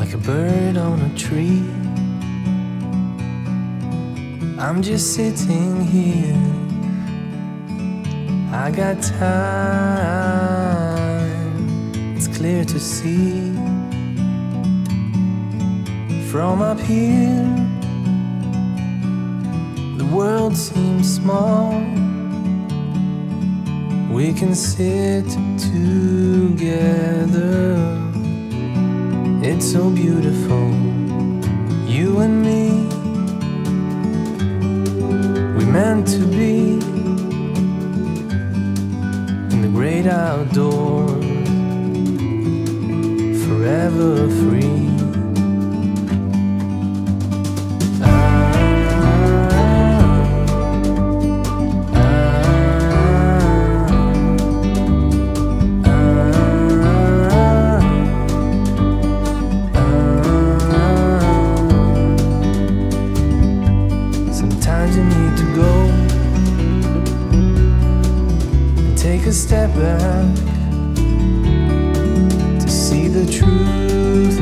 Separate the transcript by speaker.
Speaker 1: like a bird on a tree. I'm just sitting here, I got time, it's clear to see. From up here, the world seems small. We can sit together, it's so beautiful, you and me. We meant to be in the great outdoors, forever free. Sometimes you need to go and take a step back to see the truth